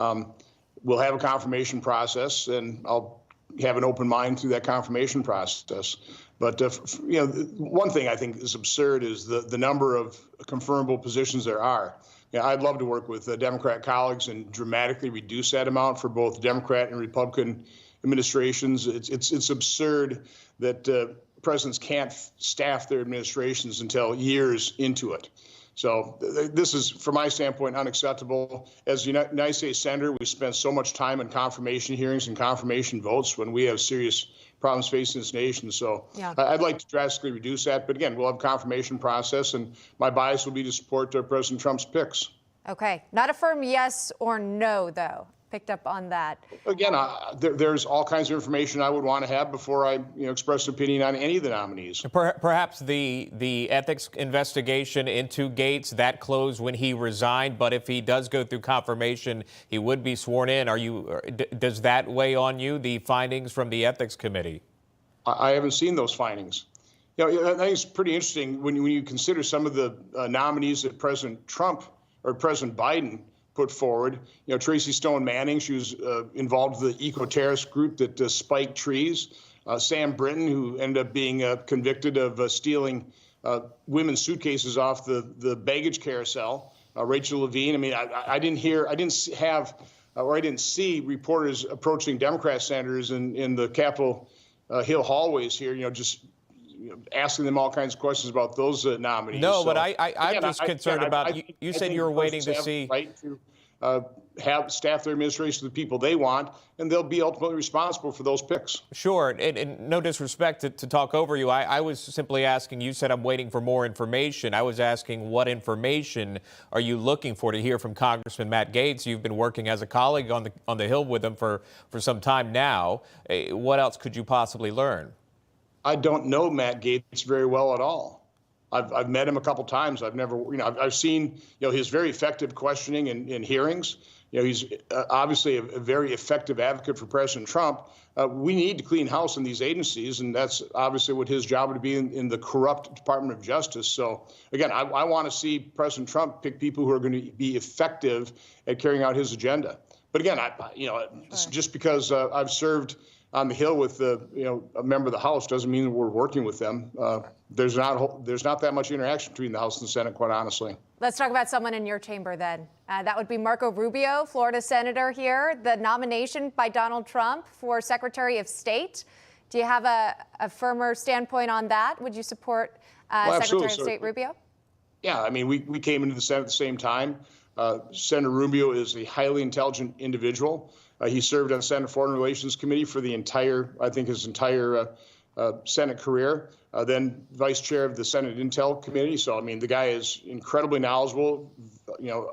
We'll have a confirmation process, and I'll have an open mind through that confirmation process. But one thing I think is absurd is the number of confirmable positions there are. I'd love to work with Democrat colleagues and dramatically reduce that amount for both Democrat and Republican administrations. It's absurd that presidents can't staff their administrations until years into it. So this is, from my standpoint, unacceptable. As a United States Senator, we spend so much time in confirmation hearings and confirmation votes when we have serious problems facing this nation. So yeah. I'd like to drastically reduce that. But again, we'll have a confirmation process, and my bias will be to support President Trump's picks. Okay. Not a firm yes or no, though. Picked up on that. Again, there's all kinds of information I would want to have before I express an opinion on any of the nominees. Perhaps the ethics investigation into Gates, that closed when he resigned, but if he does go through confirmation, he would be sworn in. Does that weigh on you, the findings from the ethics committee? I haven't seen those findings. I think it's pretty interesting when you consider some of the nominees that President Trump or President Biden put forward. Tracy Stone Manning, she was involved with the eco-terrorist group that spiked trees. Sam Brinton, who ended up being convicted of stealing women's suitcases off the baggage carousel. Rachel Levine. I mean, I didn't see reporters approaching Democrat senators in the Capitol Hill hallways here, just asking them all kinds of questions about those nominees. No, but I'm just concerned about, you said you were waiting to see. Right to have staff their administration the people they want, and they'll be ultimately responsible for those picks. Sure, and no disrespect to talk over you. I was simply asking, you said I'm waiting for more information. I was asking, what information are you looking for to hear from Congressman Matt Gaetz? You've been working as a colleague on the Hill with him for some time now. What else could you possibly learn? I don't know Matt Gaetz very well at all. I've met him a couple times. I've never, I've seen, his very effective questioning in hearings. He's obviously a very effective advocate for President Trump. We need to clean house in these agencies, and that's obviously what his job would be in the corrupt Department of Justice. So again, I want to see President Trump pick people who are going to be effective at carrying out his agenda. But again, just because I've served on the Hill with a member of the House doesn't mean that we're working with them. There's not that much interaction between the House and the Senate, quite honestly. Let's talk about someone in your chamber then. That would be Marco Rubio, Florida senator here. The nomination by Donald Trump for Secretary of State. Do you have a firmer standpoint on that? Would you support Secretary of State Rubio? Yeah, I mean, we came into the Senate at the same time. Senator Rubio is a highly intelligent individual. He served on the Senate Foreign Relations Committee for his entire Senate career, then vice chair of the Senate Intel Committee. So, I mean, the guy is incredibly knowledgeable,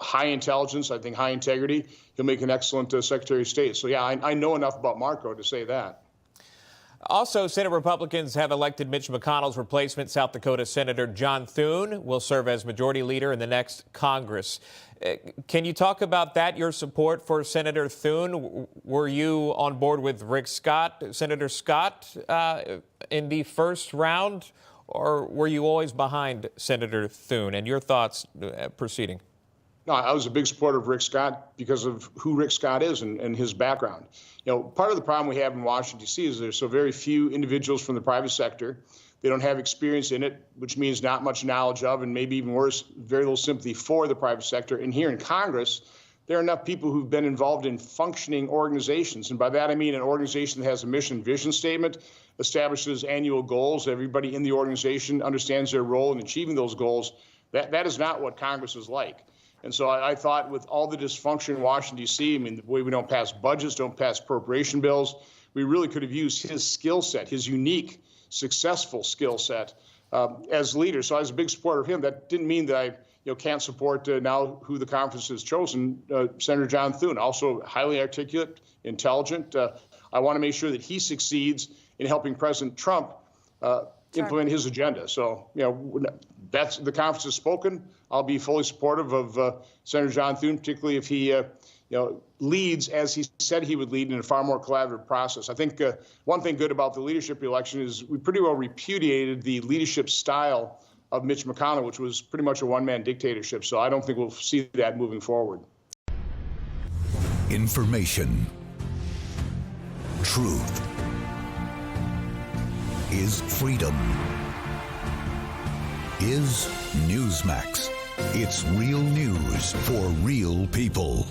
high intelligence, I think high integrity. He'll make an excellent Secretary of State. So, yeah, I know enough about Marco to say that. Also, Senate Republicans have elected Mitch McConnell's replacement, South Dakota Senator John Thune, will serve as Majority Leader in the next Congress. Can you talk about that, your support for Senator Thune? Were you on board with Rick Scott, Senator Scott, in the first round, or were you always behind Senator Thune? And your thoughts proceeding? No, I was a big supporter of Rick Scott because of who Rick Scott is and his background. Part of the problem we have in Washington, D.C. is there's so very few individuals from the private sector. They don't have experience in it, which means not much knowledge of, and maybe even worse, very little sympathy for the private sector. And here in Congress, there are enough people who've been involved in functioning organizations. And by that, I mean an organization that has a mission and vision statement, establishes annual goals. Everybody in the organization understands their role in achieving those goals. That is not what Congress is like. And so I thought with all the dysfunction in Washington, D.C., I mean, the way we don't pass budgets, don't pass appropriation bills, we really could have used his skill set, his unique, successful skill set as leader. So I was a big supporter of him. That didn't mean that I can't support now who the conference has chosen, Senator John Thune, also highly articulate, intelligent. I want to make sure that he succeeds in helping President Trump implement his agenda. So, that's the conference has spoken. I'll be fully supportive of Senator John Thune, particularly if he, leads as he said he would lead in a far more collaborative process. I think one thing good about the leadership election is we pretty well repudiated the leadership style of Mitch McConnell, which was pretty much a one-man dictatorship. So I don't think we'll see that moving forward. Information. Truth is freedom. Is Newsmax. It's real news for real people.